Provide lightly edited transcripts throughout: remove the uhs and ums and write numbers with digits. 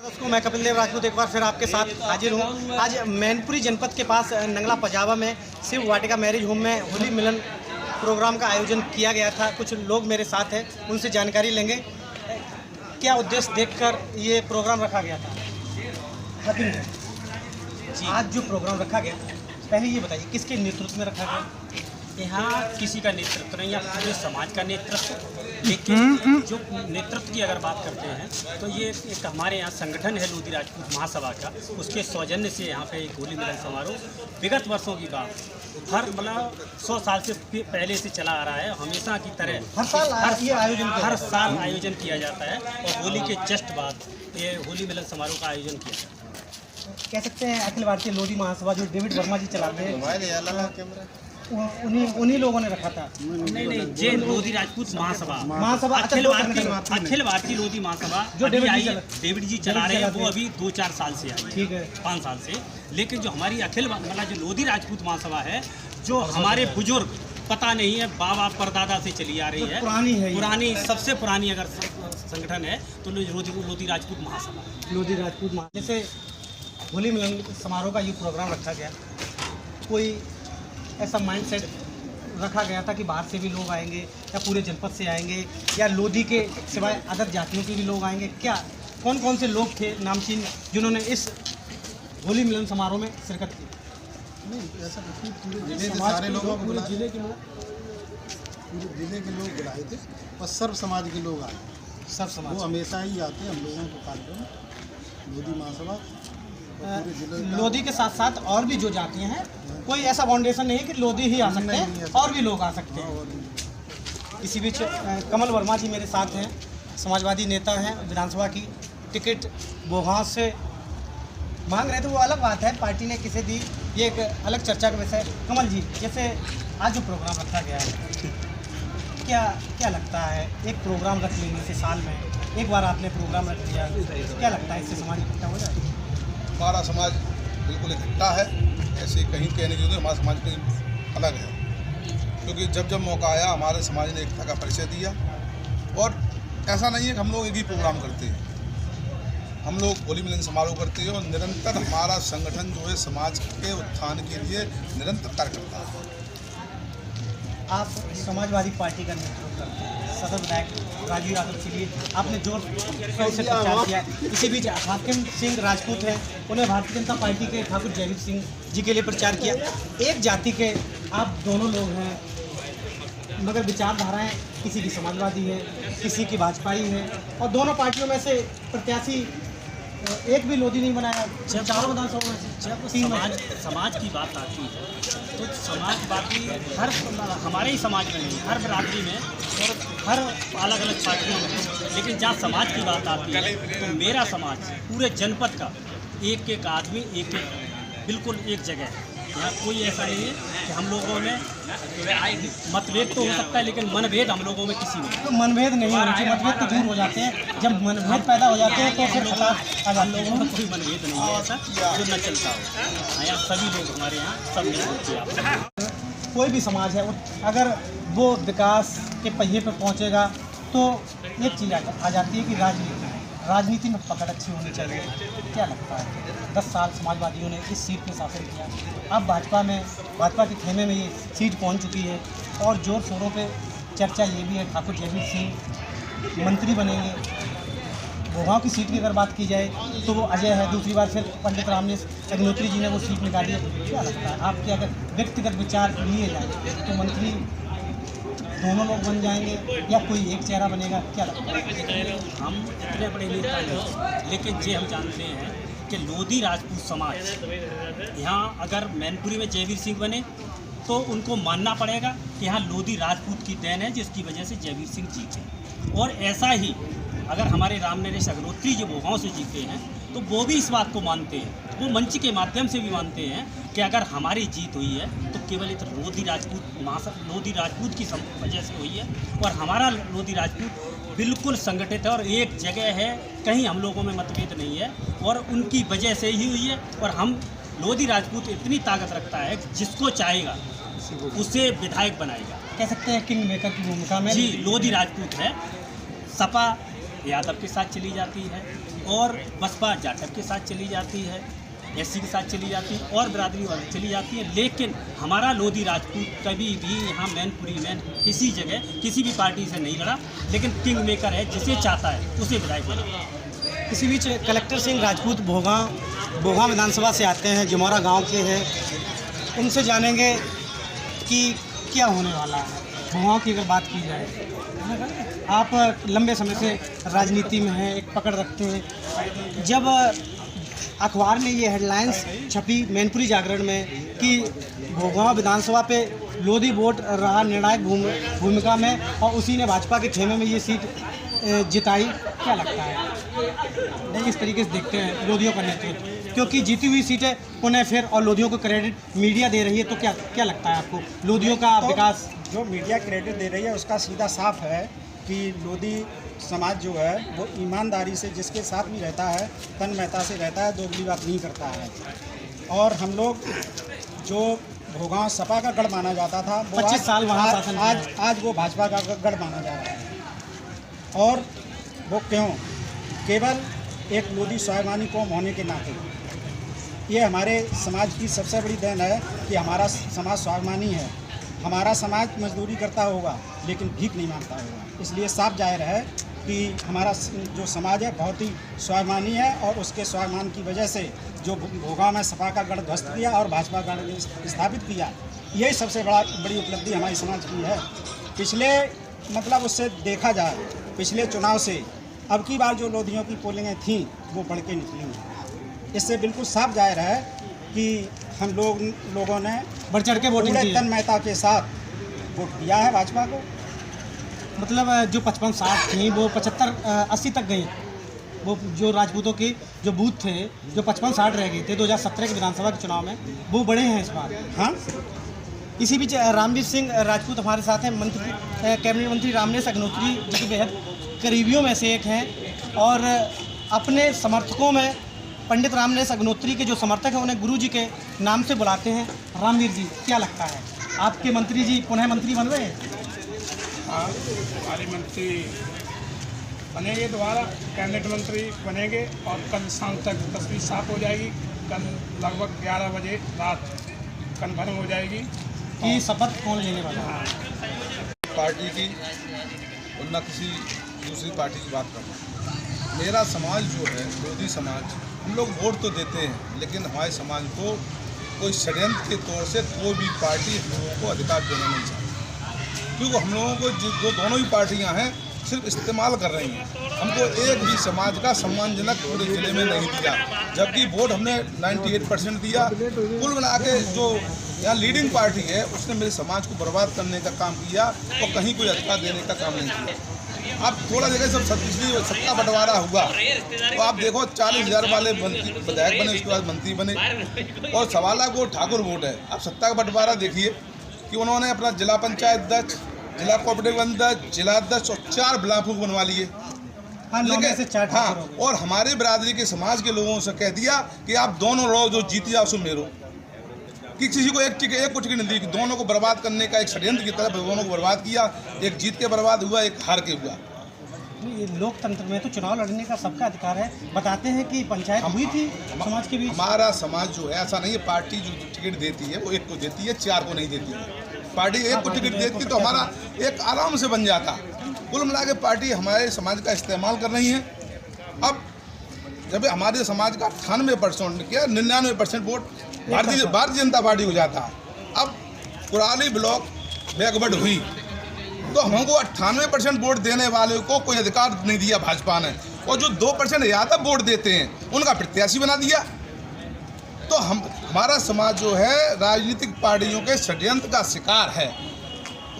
दोस्तों, मैं कपिल देव राजपूत एक बार फिर आपके साथ हाजिर हूँ। आज मैनपुरी जनपद के पास नंगला पजावा में शिव वाटिका मैरिज होम में होली मिलन प्रोग्राम का आयोजन किया गया था। कुछ लोग मेरे साथ हैं, उनसे जानकारी लेंगे। क्या उद्देश्य देखकर ये प्रोग्राम रखा गया था? जी, आज जो प्रोग्राम रखा गया, पहले ये बताइए किसके नेतृत्व में रखा गया? यहाँ किसी का नेतृत्व नहीं, यहाँ पूरे समाज का नेतृत्व। लेकिन जो नेतृत्व की अगर बात करते हैं तो ये एक हमारे यहाँ संगठन है लोधी राजपूत महासभा का, उसके सौजन्य से यहाँ पे एक होली मिलन समारोह विगत वर्षों की बात हर 100 साल से पहले से चला आ रहा है। हमेशा की तरह हर साल आयोजन किया जाता है और होली के जस्ट बाद ये होली मिलन समारोह का आयोजन किया जाता है। कह सकते हैं अखिल भारतीय लोधी महासभा जो डेविड वर्मा जी चलाते हैं, उन्हीं लोगों ने रखा था। नहीं, जे लोधी राजपूत महासभा अखिल भारतीय लोधी महासभा जो डेविड जी चला रहे हैं, वो अभी 2-4 साल से आई, ठीक है, 5 साल से। लेकिन जो हमारी जो लोधी राजपूत महासभा है, जो हमारे बुजुर्ग पता नहीं है बाबा परदादा से चली आ रही है, पुरानी सबसे पुरानी अगर संगठन है तो लोधी राजपूत महासभा। जैसे होली मिलन समारोह का ये प्रोग्राम रखा गया, कोई ऐसा माइंडसेट रखा गया था कि बाहर से भी लोग आएंगे या पूरे जनपद से आएंगे या लोधी के सिवाय अदर जातियों के भी लोग आएंगे? क्या कौन कौन से लोग थे नामचीन जिन्होंने इस होली मिलन समारोह में शिरकत की? नहीं, ऐसा नहीं, पूरे जिले के सारे लोगों को बुलाए, पूरे जिले के लोग बुलाए थे और सर्व समाज के लोग आए। सर्व समाज वो हमेशा ही आते हैं हम लोगों को कार्यक्रम लोधी महासभा। लोधी के साथ साथ और भी जो जातियाँ हैं, कोई ऐसा फाउंडेशन नहीं है कि लोधी ही आ सकते हैं, और भी लोग आ सकते हैं। इसी बीच कमल वर्मा जी मेरे साथ हैं, समाजवादी नेता हैं, विधानसभा की टिकट बोगांव से मांग रहे थे। वो अलग बात है, पार्टी ने किसे दी, ये एक अलग चर्चा का विषय है। कमल जी, जैसे आज जो प्रोग्राम रखा गया है, क्या लगता है एक प्रोग्राम रख लेने से साल में एक बार आपने प्रोग्राम रख दिया, क्या लगता है इससे समाज इकट्ठा हो जाए? हमारा समाज बिल्कुल इकट्ठा है, ऐसे कहीं कहने की हमारा समाज कहीं अलग है, क्योंकि जब मौका आया हमारे समाज ने एकता का परिचय दिया। और ऐसा नहीं है कि हम लोग एक ही प्रोग्राम करते हैं, हम लोग होली मिलन समारोह करते हैं और निरंतर हमारा संगठन जो है समाज के उत्थान के लिए निरंतर कार्य करता है। आप समाजवादी पार्टी का नेतृत्व करते हैं, सदर विधायक राजीव यादव के लिए आपने जोर से प्रचार किया। इसी बीच हाकिम सिंह राजपूत हैं, उन्हें भारतीय जनता पार्टी के ठाकुर जयवीर सिंह जी के लिए प्रचार किया। एक जाति के आप दोनों लोग हैं, मगर विचारधाराएं किसी की समाजवादी है, किसी की भाजपाई है, और दोनों पार्टियों में से प्रत्याशी एक भी लोधी नहीं बनाया। जब चारों विधानसभा में जब समाज की बात आती है तो समाजवादी हमारे ही समाज में नहीं, हर बिरादरी में और हर अलग अलग पार्टियों में, लेकिन जहाँ समाज की बात आती है तो मेरा समाज पूरे जनपद का एक आदमी बिल्कुल एक जगह है। यहाँ कोई ऐसा नहीं है कि हम लोगों में मतभेद तो हो सकता है, लेकिन मनभेद हम लोगों में किसी में तो मनभेद नहीं होना चाहिए। मतभेद तो दूर हो जाते हैं, जब मनभेद पैदा हो जाते हैं तो फिर हम लोगों में कोई मनभेद नहीं है ऐसा जो न चलता हो। यहाँ सभी लोग हमारे यहाँ सब मिलते। कोई भी समाज है, अगर वो विकास के पहिए पर पहुँचेगा तो एक चीज़ आ जाती है कि राजनीति में पकड़ अच्छी होनी चाहिए। क्या लगता है 10 साल समाजवादियों ने इस सीट में शासन किया, अब भाजपा के खेमे में ये सीट पहुंच चुकी है और जोर शोरों पे चर्चा ये भी है ठाकुर जयवीर सिंह मंत्री बनेंगे। बोगांव की सीट की अगर बात की जाए तो वो अजय है, दूसरी बार फिर पंडित रामनेश अग्निहोत्री जी ने वो सीट निकाली है। क्या लगता है आपके अगर व्यक्तिगत विचार लिए जाए तो मंत्री दोनों लोग बन जाएंगे या कोई एक चेहरा बनेगा? क्या लगता है? हम इतने बड़े नेता नहीं, लेकिन ये हम जानते हैं कि लोधी राजपूत समाज यहाँ अगर मैनपुरी में जयवीर सिंह बने तो उनको मानना पड़ेगा कि यहाँ लोधी राजपूत की देन है, जिसकी वजह से जयवीर सिंह जीते। और ऐसा ही अगर हमारे रामनरेश अग्निहोत्री जो बोगांव से जीते हैं तो वो भी इस बात को मानते हैं, वो मंच के माध्यम से भी मानते हैं कि अगर हमारी जीत हुई है तो केवल लोधी राजपूत की वजह से हुई है। और हमारा लोधी राजपूत बिल्कुल संगठित है और एक जगह है, कहीं हम लोगों में मतभेद नहीं है और उनकी वजह से ही हुई है। और हम लोधी राजपूत इतनी ताकत रखता है, जिसको चाहेगा उसे विधायक बनाएगा। कह सकते हैं किंग मेकर की भूमिका में। जी, लोधी राजपूत है, सपा यादव के साथ चली जाती है, और बसपा जाटव के साथ चली जाती है, एससी के साथ चली जाती है और बिरादरी वाले चली जाती है। लेकिन हमारा लोधी राजपूत कभी भी यहाँ मैनपुरी में किसी जगह किसी भी पार्टी से नहीं लड़ा, लेकिन किंग मेकर है, जिसे चाहता है उसे विधायक बना। इसी बीच कलेक्टर सिंह राजपूत भोगा विधानसभा से आते हैं, जमौरा गांव के हैं, उनसे जानेंगे कि क्या होने वाला है भोगांव की। अगर बात की जाए, आप लंबे समय से राजनीति में हैं, एक पकड़ रखते हैं। जब अखबार में ये हेडलाइंस छपी मैनपुरी जागरण में कि भोगांव विधानसभा पे लोधी वोट रहा निर्णायक भूमिका में और उसी ने भाजपा के खेमे में ये सीट जिताई, क्या लगता है? नहीं, इस तरीके से देखते हैं लोधियों का नेतृत्व, क्योंकि जीती हुई सीटें पुनः फिर और लोधियों को क्रेडिट मीडिया दे रही है, तो क्या लगता है आपको लोधियों का विकास? जो मीडिया क्रेडिट दे रही है उसका सीधा साफ है कि लोधी समाज जो है वो ईमानदारी से जिसके साथ भी रहता है, तन्मयता से रहता है, दोगली बात नहीं करता है। और हम लोग जो भोगांव सपा का गढ़ माना जाता था वो 25 साल वहाँ शासन आज वो भाजपा का गढ़ माना जा रहा है। और वो क्यों? केवल एक लोधी स्वाभिमानी कौम होने के नाते ये हमारे समाज की सबसे बड़ी देन है कि हमारा समाज स्वाभिमानी है। हमारा समाज मजदूरी करता होगा लेकिन भीख नहीं मांगता होगा, इसलिए साफ जाहिर है कि हमारा जो समाज है बहुत ही स्वाभिमानी है। और उसके स्वाभिमान की वजह से जो भोगांव में सपा का गढ़ ध्वस्त किया और भाजपा का गढ़ स्थापित किया, यही सबसे बड़ी उपलब्धि हमारी समाज की है। पिछले मतलब उससे देखा जाए, पिछले चुनाव से अब की बार जो लोधियों की पोलिंगें थीं वो बढ़ के निकली हैं। इससे बिल्कुल साफ जाहिर है कि हम लोगों ने बढ़ चढ़ के वोटिंग की है, तन्मयता के साथ वोट दिया है भाजपा को। मतलब जो 55-60 थी वो 75-80 तक गई। वो जो राजपूतों के जो बूथ थे जो 55-60 रह गए थे 2017 के विधानसभा के चुनाव में, वो बड़े हैं इस बार। हाँ, इसी बीच रामवीर सिंह राजपूत हमारे साथ हैं, कैबिनेट मंत्री रामनेश अग्नोत्री जो कि बेहद करीबियों में से एक हैं और अपने समर्थकों में पंडित रामनेश अग्नोत्री के जो समर्थक हैं उन्हें गुरु जी के नाम से बुलाते हैं। रामवीर जी, क्या लगता है आपके मंत्री जी पुनः मंत्री बन रहे हैं? हाँ, हमारे मंत्री बनेंगे, दोबारा कैबिनेट मंत्री बनेंगे और कल शाम तक तस्वीर साफ हो जाएगी। कल लगभग 11 बजे रात कन्फर्म हो जाएगी कि शपथ कौन लेने वाला है। पार्टी की और न किसी दूसरी पार्टी की बात कर रहा हूँ। मेरा समाज जो है लोधी समाज, हम लोग वोट तो देते हैं लेकिन हमारे समाज को कोई षड्यंत्र के तौर से कोई भी पार्टी हम लोगों को अधिकार देना नहीं चाहती, क्योंकि हम लोगों को जो दोनों ही पार्टियां हैं सिर्फ इस्तेमाल कर रही हैं। हमको एक भी समाज का सम्मानजनक पूरे जिले में नहीं दिया, जबकि वोट हमने 98% दिया। कुल मिला के जो यहाँ लीडिंग पार्टी है उसने मेरे समाज को बर्बाद करने का काम किया और कहीं कोई अधिकार देने का काम नहीं किया। अब थोड़ा जगह सब पिछली सत्ता बंटवारा हुआ तो आप देखो 40,000 वाले विधायक बने, उसके बाद मंत्री बने और 1.25 लाख वोट ठाकुर वोट है। अब सत्ता का बंटवारा देखिए कि उन्होंने अपना जिला पंचायत अध्यक्ष, जिला कोऑपरेटिव अध्यक्ष, जिला अध्यक्ष और 4 ब्लाफूक बनवा लिए। हाँ, और हमारे बिरादरी के समाज के लोगों से कह दिया कि आप दोनों लो, जो जीती जाओ सो मेरो, कि किसी को एक को टिकट नहीं दी, कि दोनों को बर्बाद करने का एक षड्यंत्र की तरफ दोनों को बर्बाद किया। एक जीत के बर्बाद हुआ, एक हार के हुआ। ये लोकतंत्र में तो चुनाव लड़ने का सबका अधिकार है। बताते हैं कि पंचायत हुई थी समाज के बीच। हमारा समाज जो है ऐसा नहीं है, पार्टी जो टिकट देती है वो एक को देती है, 4 को नहीं देती है। पार्टी एक को टिकट देती तो हमारा एक आराम से बन जाता। कुल मिला के पार्टी हमारे समाज का इस्तेमाल कर रही है। अब जब हमारे समाज का 98% क्या 99% वोट भारतीय जनता पार्टी को जाता। अब कुराली ब्लॉक बैकवर्ड हुई तो हमको 98% वोट देने वाले को कोई अधिकार नहीं दिया भाजपा ने, और जो 2% यादव वोट देते हैं उनका प्रत्याशी बना दिया। तो हमारा समाज जो है राजनीतिक पार्टियों के षड्यंत्र का शिकार है।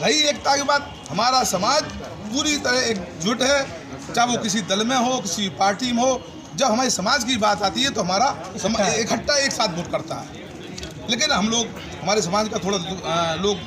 रही एकता की बात, हमारा समाज पूरी तरह एकजुट है, चाहे वो किसी दल में हो, किसी पार्टी में हो। जब हमारे समाज की बात आती है तो हमारा इकट्ठा एक साथ वोट करता है। लेकिन हम लोग हमारे समाज का थोड़ा लोग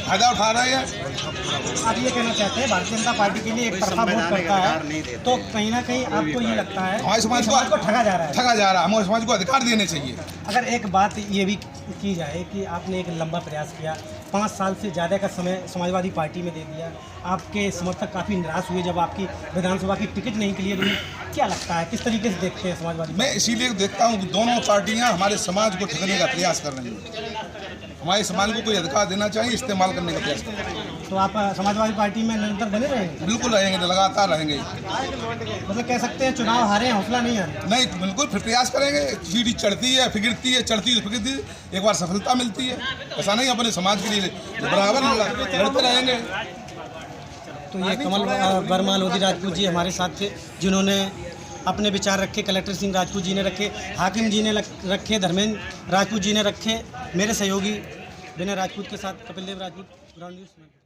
फायदा उठा रहे हैं। आप ये कहना चाहते हैं भारतीय जनता पार्टी के लिए एक तरफा वोट करता है, तो कहीं ना कहीं आपको ये लगता है हमारे समाज को ठगा जा रहा है। हमारे समाज को अधिकार देने चाहिए। अगर एक बात ये भी की जाए कि आपने एक लंबा प्रयास किया 5 साल से ज़्यादा का समय समाजवादी पार्टी में दे दिया। आपके समर्थक काफ़ी निराश हुए जब आपकी विधानसभा की टिकट नहीं क्लियर हुई। क्या लगता है, किस तरीके से देखते हैं समाजवादी? मैं इसीलिए देखता हूँ कि दोनों पार्टियाँ हमारे समाज को ठगने का प्रयास कर रही हैं। हमारे समाज को कोई अधिकार देना चाहिए, इस्तेमाल करने का प्रयास कर रही है। तो आप समाजवादी पार्टी में निरंतर बने रहेंगे? बिल्कुल रहेंगे, लगातार रहेंगे। मतलब कह सकते हैं चुनाव हारे, हौसला नहीं हारे? नहीं, बिल्कुल फिर प्रयास करेंगे। सीढ़ी चढ़ती है, फिगिरती है, चढ़ती है, फिगिरती है, एक बार सफलता मिलती है। ऐसा नहीं, अपने समाज के लिए बराबर लड़ते रहेंगे। तो ये कमल वर्मा लोधी राजपूत जी हमारे साथ थे, जिन्होंने अपने विचार रखे, कलेक्टर सिंह राजपूत जी ने रखे, हाकिम जी ने रखे, धर्मेंद्र राजपूत जी ने रखे। मेरे सहयोगी विनय राजपूत के साथ कपिल देव राजपूत, ग्राउंड न्यूज़ में।